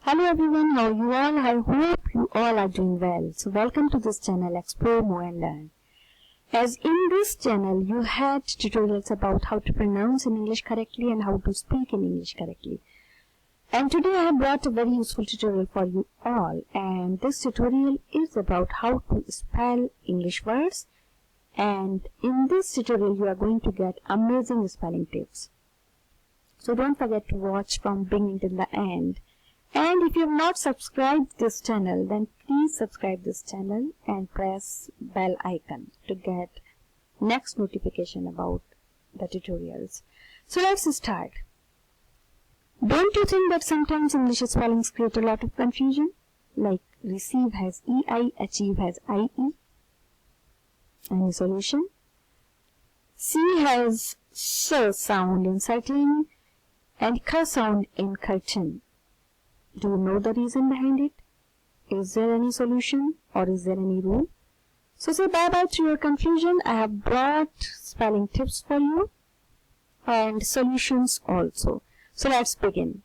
Hello everyone, how are you all? I hope you all are doing well. So welcome to this channel, Explore More and Learn. As in this channel, you had tutorials about how to pronounce in English correctly and how to speak in English correctly. And today I have brought a very useful tutorial for you all. And this tutorial is about how to spell English words. And in this tutorial, you are going to get amazing spelling tips. So don't forget to watch from beginning till the end. And if you have not subscribed this channel, then please subscribe this channel and press bell icon to get next notification about the tutorials. So let's start. Don't you think that sometimes English spellings create a lot of confusion? Like receive has EI, achieve has IE. Any solution? C has S sound in certain and K sound in curtain. Do you know the reason behind it? Is there any solution or is there any rule? So say bye-bye to your confusion. I have brought spelling tips for you and solutions also. So let's begin.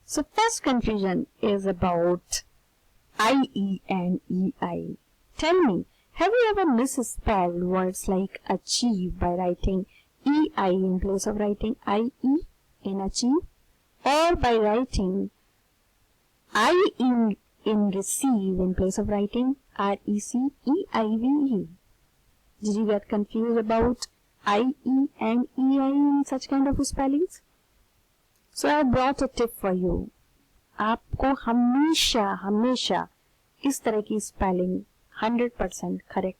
So first confusion is about IE and EI. Tell me, have you ever misspelled words like achieve by writing EI in place of writing IE in achieve? Or by writing I in receive in place of writing RECEIVE. Did you get confused about IE and EI in such kind of spellings? So I brought a tip for you. आपको हमेशा इस तरह की spelling 100% correct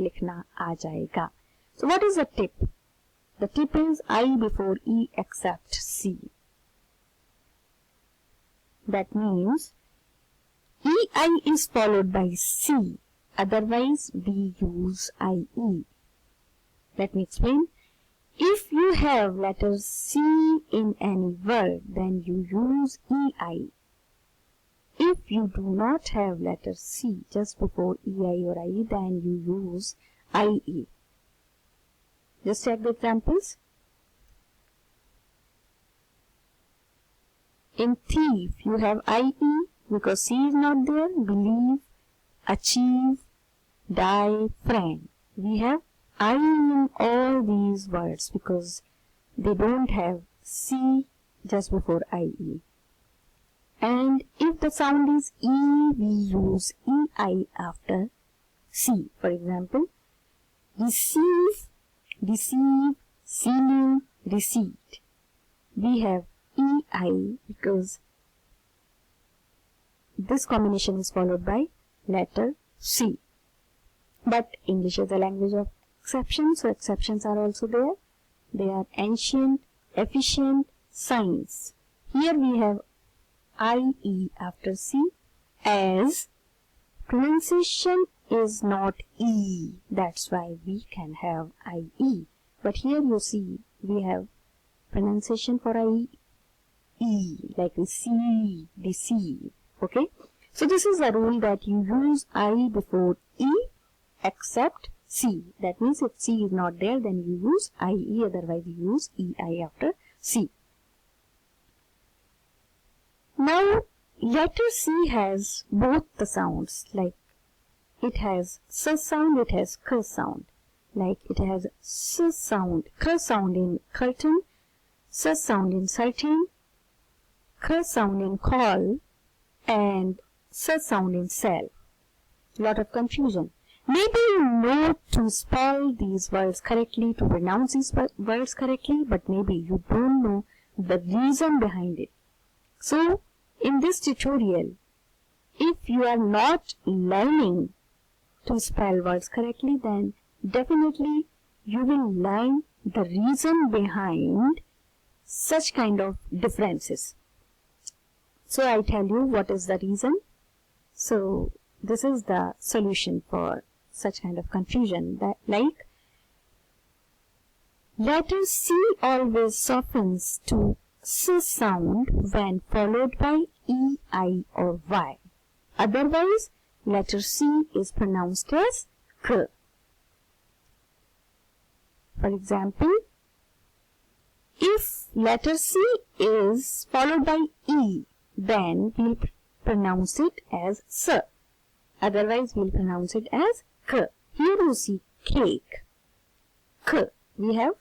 लिखना आ जाएगा. So what is the tip? The tip is I before E except C. That means EI is followed by C, otherwise we use IE. Let me explain. If you have letter C in any word, then you use EI. If you do not have letter C just before EI or IE, then you use IE. Just check the examples. In thief, you have IE because C is not there. Believe, achieve, die, friend. We have IE in all these words because they don't have C just before IE. And if the sound is E, we use EI after C. For example, receive, deceive, sealing, receipt. We have EI because this combination is followed by letter C. But English is a language of exceptions, so exceptions are also there. They are ancient, efficient, science. Here we have IE after C as pronunciation is not E. That's why we can have IE. But here you see we have pronunciation for IE. Like receive, deceive. Okay. So this is a rule that you use I before E except C. That means if C is not there, then you use IE. Otherwise, you use EI after C. Now, letter C has both the sounds. Like it has S sound, it has K sound. Like it has S sound, K sound in curtain, S sound in certain, K sound in call, and S sound in cell. Lot of confusion. Maybe you know to spell these words correctly, to pronounce these words correctly, but maybe you don't know the reason behind it. So, in this tutorial, if you are not learning to spell words correctly, then definitely you will learn the reason behind such kind of differences. So I tell you what is the reason. So this is the solution for such kind of confusion. That like letter C always softens to S sound when followed by E, I or Y. Otherwise, letter C is pronounced as K. For example, if letter C is followed by E, then we'll pronounce it as S. Otherwise, we'll pronounce it as K. Here you see cake, K. We have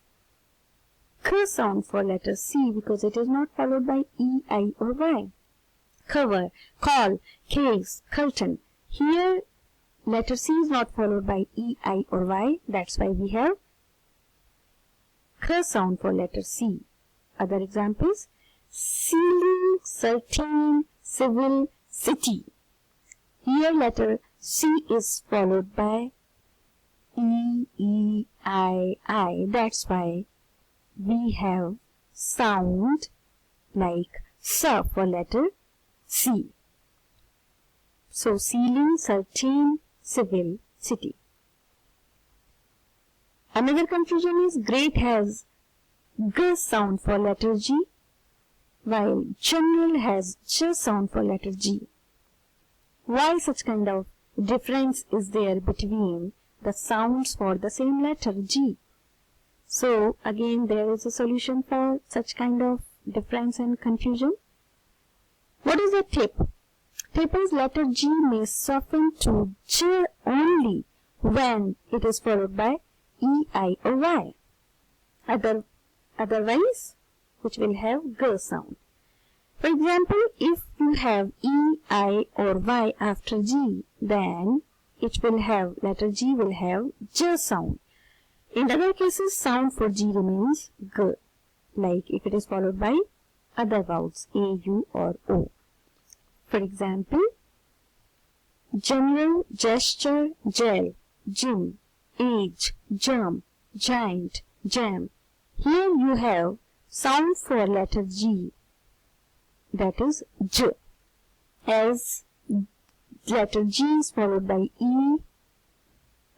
K sound for letter C because it is not followed by E, I or Y. Cover, call, case, curtain. Here letter C is not followed by E, I or Y. That's why we have K sound for letter C. Other examples: ceiling, certain, civil, city. Here letter C is followed by E, I. That's why we have sound like S for letter C. So ceiling, certain, civil, city. Another confusion is great has G sound for letter G, while general has J sound for letter G. Why such kind of difference is there between the sounds for the same letter G? So again there is a solution for such kind of difference and confusion. What is a tip? Tip is letter G may soften to J only when it is followed by E, I or Y. Otherwise, which will have G sound. For example, if you have E, I or Y after G, then it will have, letter G will have J sound. In other cases, sound for G remains G, like if it is followed by other vowels A, U or O. For example, general, gesture, gel, gym, age, germ, giant, jam. Here you have sound for letter G, that is J, as letter G is followed by E,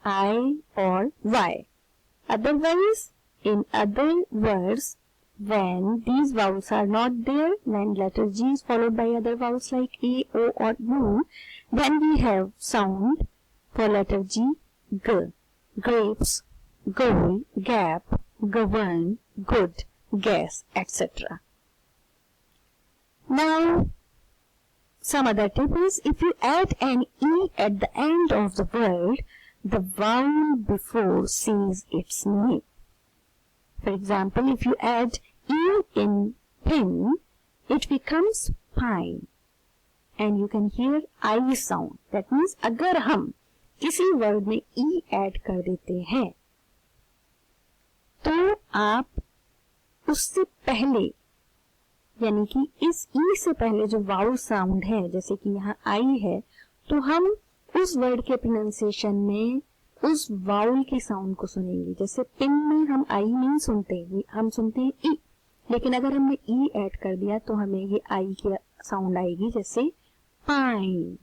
I or Y. Otherwise, in other words, when these vowels are not there, when letter G is followed by other vowels like A, O or U, then we have sound for letter G, G. Grapes, goal, gap, govern, good, guess, etc. Now, some other tip is if you add an E at the end of the word, the vowel before says its name. For example, if you add E in pin, it becomes pine. And you can hear I sound. That means अगर हम किसी word में E add कर देते हैं, तो आप उससे पहले, यानी कि इस E से पहले जो वाउल साउंड है, जैसे कि यहाँ I है, तो हम उस वर्ड के प्रोनाउंसिएशन में उस वाउल के साउंड को सुनेंगे. जैसे पिन में हम I नहीं सुनते, हम सुनते हैं E. लेकिन अगर हमने E ऐड कर दिया तो हमें ये I की साउंड आएगी, जैसे pine,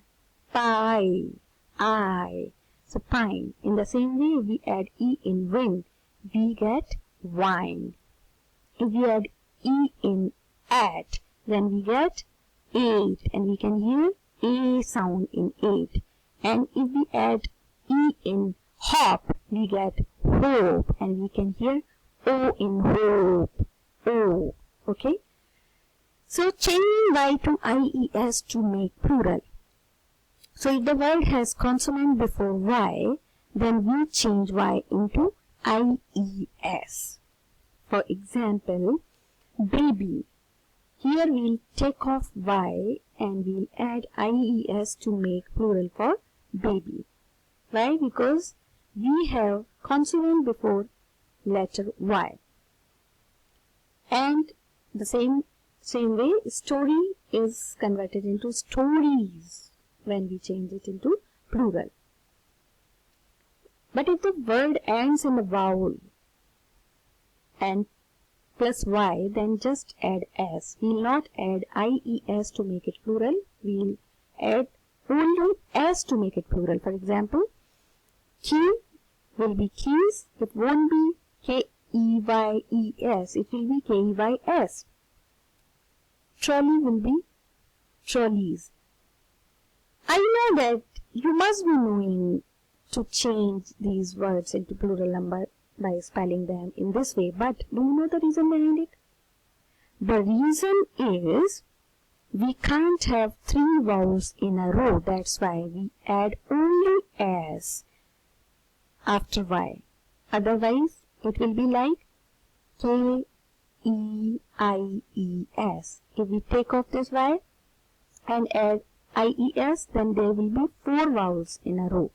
pie, I. So pine. In the same way, we add E in wind, we get wine. If we add E in at, then we get eight, and we can hear A sound in eight. And if we add E in hop, we get hope, and we can hear O in hope. O. Okay? So changing Y to IES to make plural. So if the word has consonant before Y, then we change Y into IES. For example, baby. Here we'll take off Y and we'll add IES to make plural for baby. Why? Because we have consonant before letter Y. And the same way, story is converted into stories when we change it into plural. But if the word ends in a vowel and plus Y, then just add S. We will not add IES to make it plural. We will add only S to make it plural. For example, key will be keys. It won't be KEYES. It will be KEYS. Trolley will be trolleys. I know that you must be knowing to change these words into plural number by spelling them in this way, but do you know the reason behind it? The reason is we can't have 3 vowels in a row. That's why we add only S after Y. Otherwise, it will be like K-E-I-E-S. If we take off this Y and add I-E-S, then there will be 4 vowels in a row.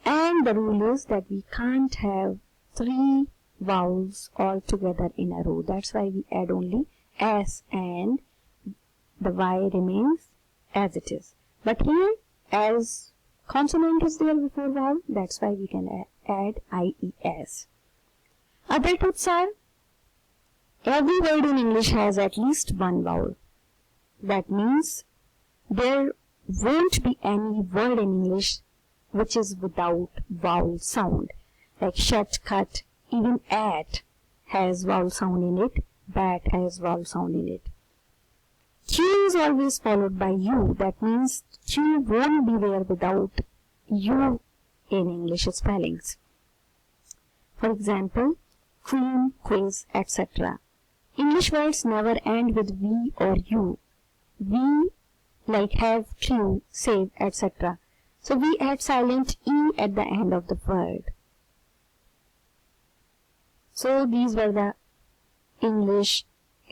And the rule is that we can't have 3 vowels all together in a row. That's why we add only S and the Y remains as it is. But here, as consonant is there before vowel, that's why we can add IES. Other tips are, every word in English has at least 1 vowel. That means there won't be any word in English which is without vowel sound. Like shut, cut, even at has vowel sound in it, bat has vowel sound in it. Q is always followed by U. That means Q won't be there without U in English spellings. For example, queen, quiz, etc. English words never end with V or U. We like have, Q, save, etc. So we add silent E at the end of the word. So these were the English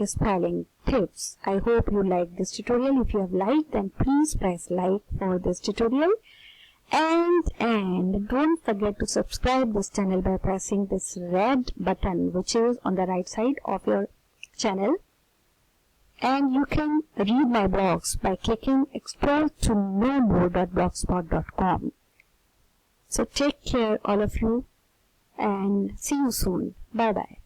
spelling tips. I hope you liked this tutorial. If you have liked, then please press like for this tutorial. And don't forget to subscribe this channel by pressing this red button which is on the right side of your channel. And you can read my blogs by clicking explore2knowmore.blogspot.com. So take care all of you and see you soon. Bye bye.